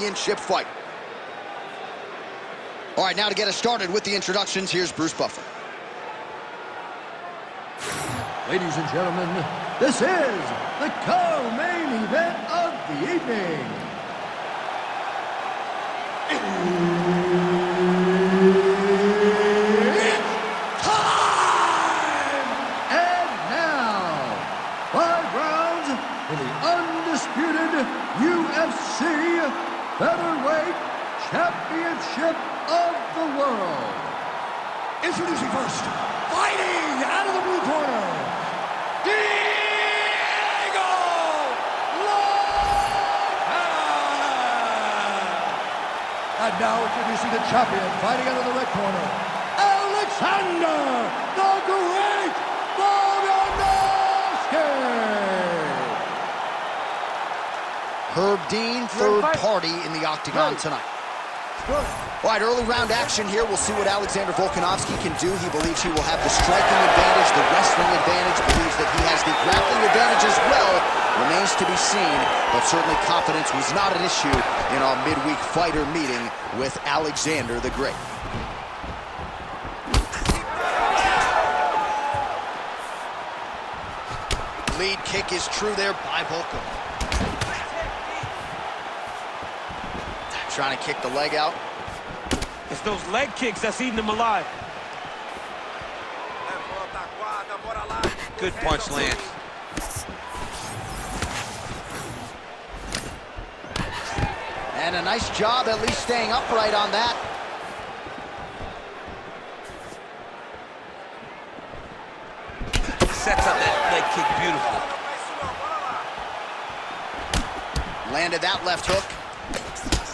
championship fight. All right, now to get us started with the introductions, here's Bruce Buffer. Ladies and gentlemen, this is the co-main event of the evening. It's time! And now, 5 rounds for the undisputed UFC Featherweight Championship of the world. Introducing first, fighting out of the blue corner, Diego Lopes! And now introducing the champion, fighting out of the red corner, Alexander the Great Volkanovski! Herb Dean, third party in the octagon tonight. All right, early round action here. We'll see what Alexander Volkanovski can do. He believes he will have the striking advantage, the wrestling advantage, believes that he has the grappling advantage as well. Remains to be seen, but certainly confidence was not an issue in our midweek fighter meeting with Alexander the Great. Lead kick is true there by Volka. Trying to kick the leg out. It's those leg kicks that's eating him alive. Good punch lands. And a nice job at least staying upright on that. Sets up that leg kick beautifully. Landed that left hook.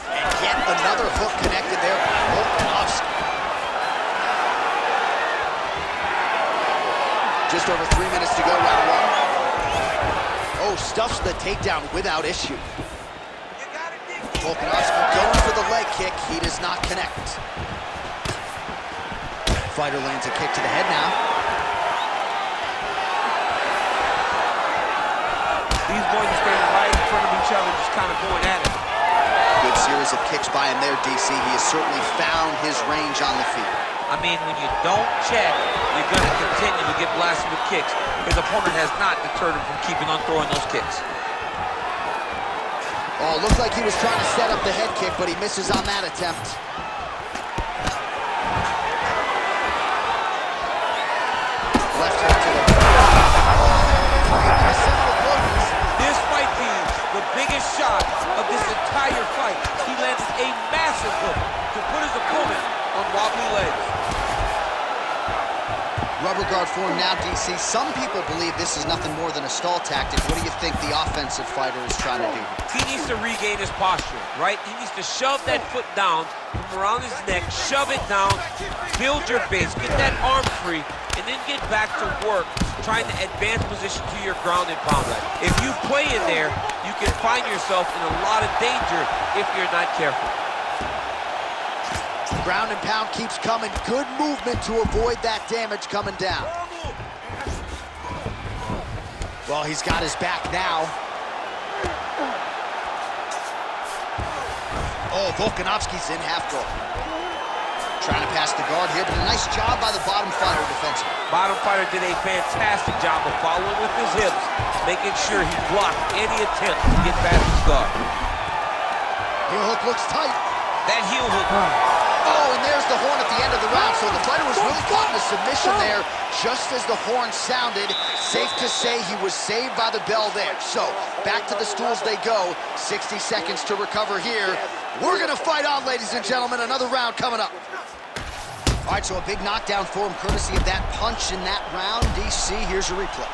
And yet another hook connected there by Volkanovski. Just over 3 minutes to go, round one. Oh, stuffs the takedown without issue. Volkanovski going for the leg kick. He does not connect. Fighter lands a kick to the head now. These boys are standing right in front of each other, just kind of going at it. Good series of kicks by him there, DC. He has certainly found his range on the feet. I mean, when you don't check, you're going to continue to get blasted with kicks. His opponent has not deterred him from keeping on throwing those kicks. Oh, looked like he was trying to set up the head kick, but he misses on that attempt. Left hook to the... This might be the biggest shot of this entire fight. He landed a massive hook to put his opponent on wobbly legs. Rubber guard form now, DC. Some people believe this is nothing more than a stall tactic. What do you think the offensive fighter is trying to do? He needs to regain his posture, right? He needs to shove that foot down from around his neck, shove it down, build your base, get that arm free, and then get back to work, trying to advance position to your ground and pound. If you play in there, you can find yourself in a lot of danger if you're not careful. Ground and pound keeps coming. Good movement to avoid that damage coming down. Well, he's got his back now. Oh, Volkanovski's in half guard. Trying to pass the guard here, but a nice job by the bottom fighter defensively. Bottom fighter did a fantastic job of following with his hips, making sure he blocked any attempt to get past his guard. Heel hook looks tight. That heel hook. Oh, and there's the horn at the end of the round, so the fighter was really caught in a submission there just as the horn sounded. Safe to say he was saved by the bell there. So, back to the stools they go. 60 seconds to recover here. We're going to fight on, ladies and gentlemen. Another round coming up. All right, so a big knockdown for him, courtesy of that punch in that round. DC, here's your replay.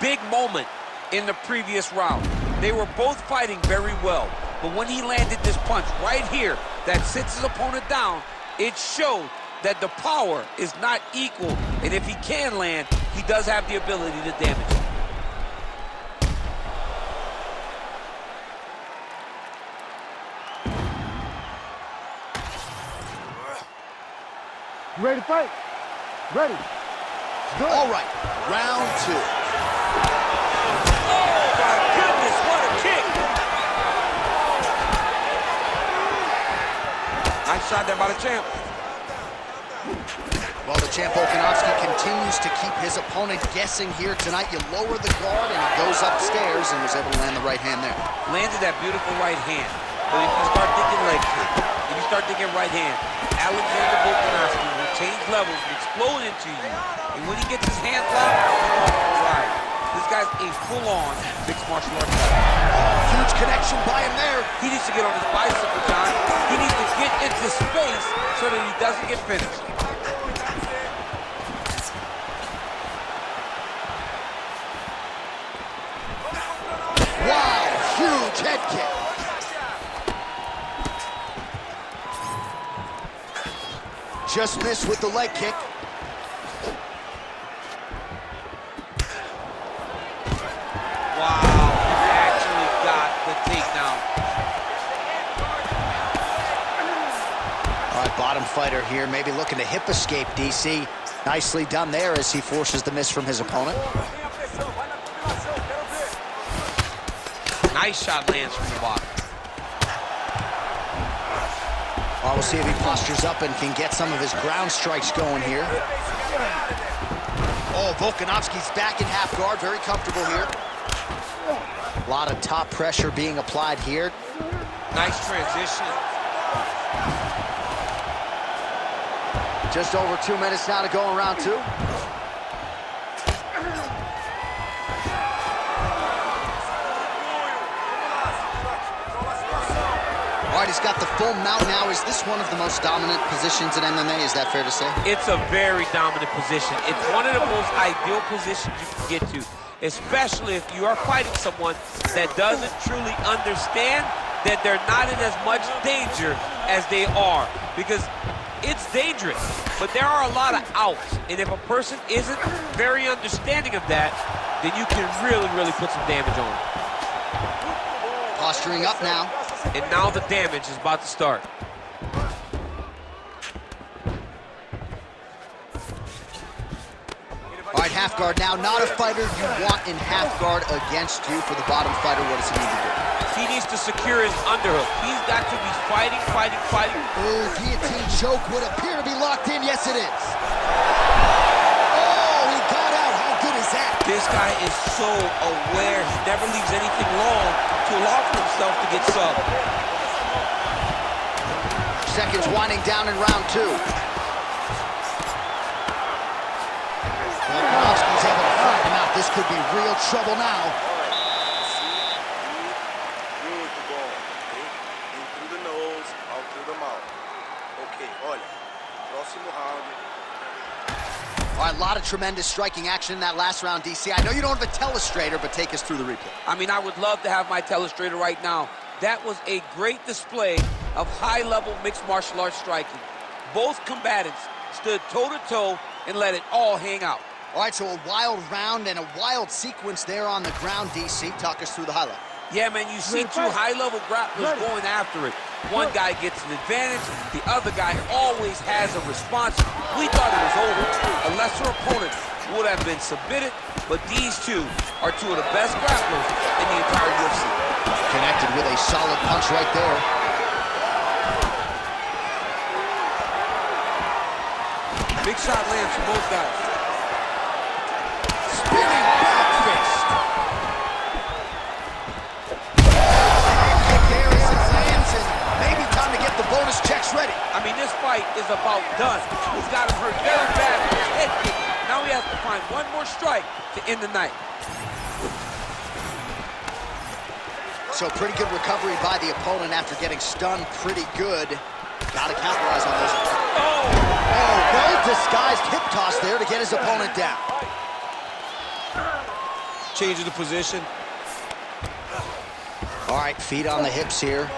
Big moment in the previous round. They were both fighting very well, but when he landed this punch right here that sits his opponent down, it showed that the power is not equal, and if he can land, he does have the ability to damage him. You ready to fight? Ready. Go. All right, round two. Oh, my goodness, what a kick! Nice shot there by the champ. Well, the champ Volkanovski continues to keep his opponent guessing here tonight. You lower the guard and he goes upstairs and was able to land the right hand there. Landed that beautiful right hand. But if you start thinking leg kick, if you start thinking right hand, Alexander Volkanovski will change levels and explode into you. And when he gets his hand locked, you're off the ride. This guy's a full-on mixed martial arts fighter. Huge connection by him there. He needs to get on his bicycle, John. He needs to get into space so that he doesn't get finished. Wow, huge head kick. Just missed with the leg kick. Wow, actually got the takedown. All right, bottom fighter here, maybe looking to hip escape, DC. Nicely done there as he forces the miss from his opponent. Nice shot lands from the bottom. Well, we'll see if he postures up and can get some of his ground strikes going here. Oh, Volkanovski's back in half guard, very comfortable here. A lot of top pressure being applied here. Nice transition. Just over 2 minutes now to go in round two. All right, he's got the full mount now. Is this one of the most dominant positions in MMA? Is that fair to say? It's a very dominant position. It's one of the most ideal positions you can get to, especially if you are fighting someone that doesn't truly understand that they're not in as much danger as they are. Because it's dangerous, but there are a lot of outs. And if a person isn't very understanding of that, then you can really, really put some damage on them. Posturing up now. And now the damage is about to start. All right, half guard now. Not a fighter you want in half guard against you. For the bottom fighter, what does he need to do? He needs to secure his underhook. He's got to be fighting. Oh, guillotine choke would appear to be locked in. Yes, it is. Oh, he got out. How good is that? This guy is so aware. He never leaves anything long to allow for himself to get subbed. Seconds winding down in round two. Volkanovski's able to find him out. This could be real trouble now. Muito bom. In through the nose, out through the mouth. Okay, olha. Próximo round. All right, a lot of tremendous striking action in that last round, DC. I know you don't have a telestrator, but take us through the replay. I mean, I would love to have my telestrator right now. That was a great display of high-level mixed martial arts striking. Both combatants stood toe-to-toe and let it all hang out. All right, so a wild round and a wild sequence there on the ground, DC. Talk us through the highlight. Yeah, man, you see two high-level grapplers going after it. One guy gets an advantage, the other guy always has a response. We thought it was over. A lesser opponent would have been submitted, but these two are two of the best grapplers in the entire UFC. Connected with a solid punch right there. Big shot lands for both guys. Spinning back fist. Kick there as it lands, and maybe time to get the bonus checks ready. I mean, this fight is about done. He's got him hurt very bad with his head kick. Now he has to find one more strike to end the night. So pretty good recovery by the opponent after getting stunned pretty good. Got to capitalize on those. Oh, well-disguised hip toss there to get his opponent down. Change of the position. All right, feet on the hips here.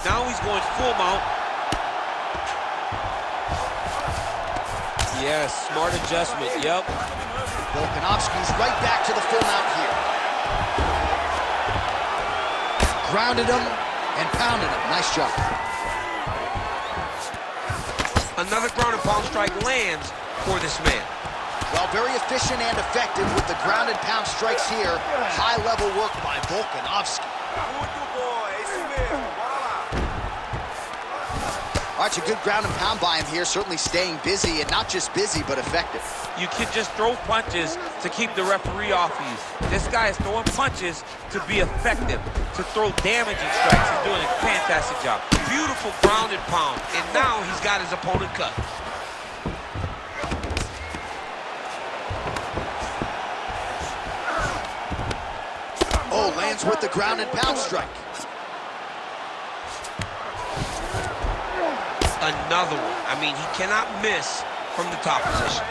Now he's going full mount. Yes, smart adjustment, yep. Volkanovski's right back to the full mount here. Grounded him and pounded him. Nice job. Another ground and pound strike lands for this man. Well, very efficient and effective with the ground and pound strikes here. High-level work by Volkanovski. Muito bom, é isso mesmo. Bora lá. All right, it's a good ground and pound by him here, certainly staying busy, and not just busy, but effective. You can just throw punches to keep the referee off you. This guy is throwing punches to be effective, to throw damaging strikes. He's doing a fantastic job. Beautiful ground and pound, and now he's got his opponent cut. Oh, lands with the ground and pound strike. Another one. I mean, he cannot miss from the top position.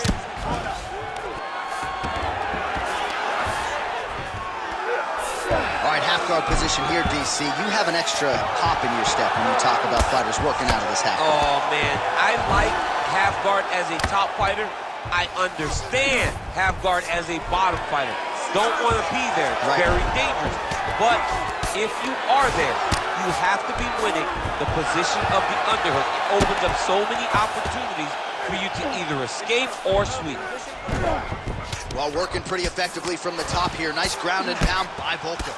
All right, half guard position here, DC. You have an extra hop in your step when you talk about fighters working out of this half guard. Oh, man. I like half guard as a top fighter. I understand half guard as a bottom fighter. Don't want to be there. It's very dangerous. But if you are there, you have to be winning the position of the underhook. It opens up so many opportunities for you to either escape or sweep. Well, working pretty effectively from the top here. Nice ground and pound by Volka.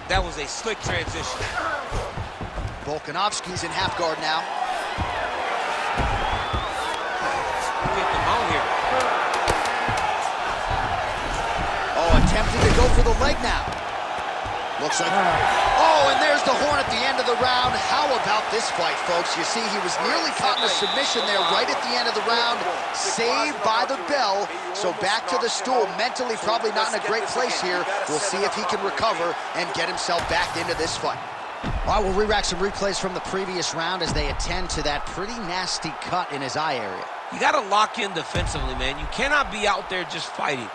That was a slick transition. Volkanovski's in half guard now. Get them out here. Oh, attempting to go for the leg now. Looks like... Oh, and there's the horn at the end of the round. How about this fight, folks? You see, he was nearly caught in a submission there right at the end of the round. Saved by the bell. So back to the stool. Mentally probably not in a great place here. We'll see if he can recover and get himself back into this fight. All right, we'll re-rack some replays from the previous round as they attend to that pretty nasty cut in his eye area. You got to lock in defensively, man. You cannot be out there just fighting.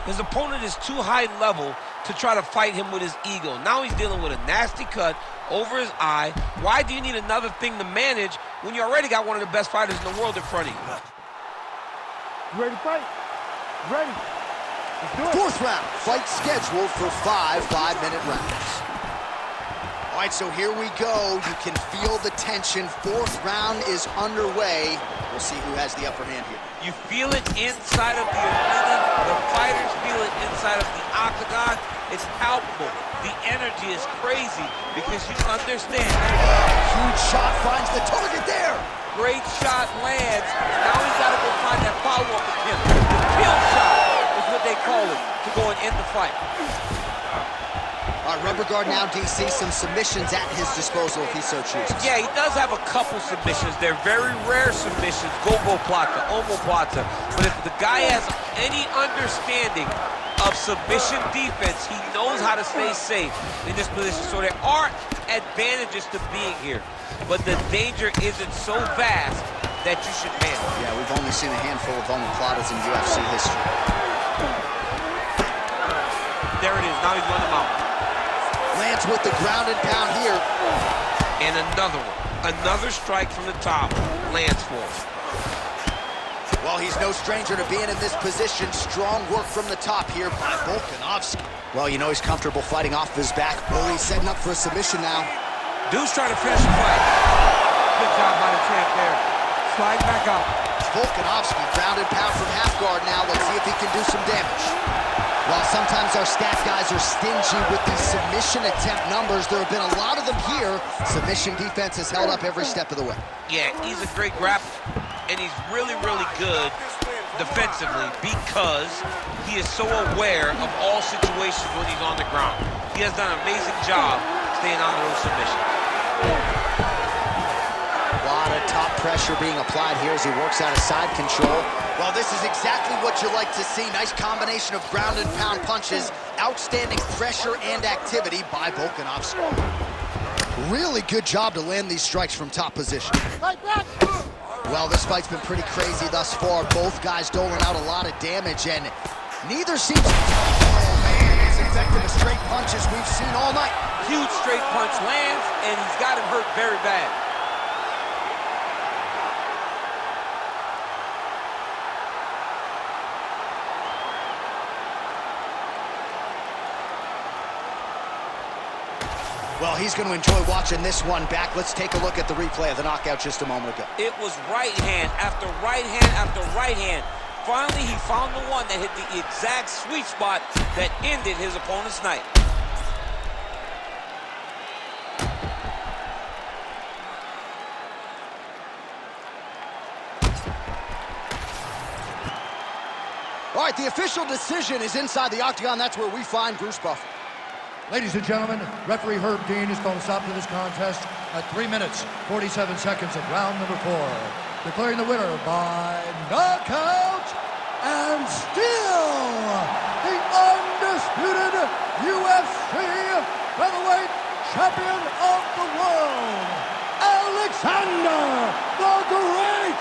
His opponent is too high level to try to fight him with his ego. Now he's dealing with a nasty cut over his eye. Why do you need another thing to manage when you already got one of the best fighters in the world in front of you? You ready to fight? Ready. Let's do it. Fourth round, fight scheduled for 5 5-minute rounds. All right, so here we go. You can feel the tension. Fourth round is underway. We'll see who has the upper hand here. You feel it inside of the arena. The fighters feel it inside of the octagon. It's palpable. The energy is crazy because you understand. Huge shot finds the target there. Great shot lands. Now he's got to go find that follow-up attempt. The kill shot is what they call it to go and end the fight. All right, rubber guard now, DC. Some submissions at his disposal if he so chooses. Yeah, he does have a couple submissions. They're very rare submissions. Go-go plata, omoplata. But if the guy has any understanding of submission defense, he knows how to stay safe in this position. So there are advantages to being here. But the danger isn't so vast that you should handle. Yeah, we've only seen a handful of omoplatas in UFC history. There it is. Now he's running them out. Lands with the ground and pound here. And another one. Another strike from the top lands for him. Well, he's no stranger to being in this position. Strong work from the top here by Volkanovski. Well, you know he's comfortable fighting off his back. Oh, he's setting up for a submission now. Dude's trying to finish the fight. Good job by the champ there. Slide back out. Volkanovski ground and pound from half guard now. Let's see if he can do some damage. While sometimes our stat guys are stingy with these submission attempt numbers, there have been a lot of them here. Submission defense has held up every step of the way. Yeah, he's a great grappler, and he's really, really good defensively because he is so aware of all situations when he's on the ground. He has done an amazing job staying on those submissions. A lot of top pressure being applied here as he works out of side control. Well, this is exactly what you like to see. Nice combination of ground and pound punches. Outstanding pressure and activity by Volkanovski. Really good job to land these strikes from top position. Well, this fight's been pretty crazy thus far. Both guys doling out a lot of damage, and neither seems... Oh, man, as effective as straight punches we've seen all night. Huge straight punch lands, and he's got him hurt very bad. Well, he's going to enjoy watching this one back. Let's take a look at the replay of the knockout just a moment ago. It was right hand after right hand after right hand. Finally, he found the one that hit the exact sweet spot that ended his opponent's night. All right, the official decision is inside the octagon. That's where we find Bruce Buffer. Ladies and gentlemen, referee Herb Dean is going to stop to this contest at 3 minutes, 47 seconds of round number 4. Declaring the winner by knockout and still the undisputed UFC featherweight champion of the world, Alexander the Great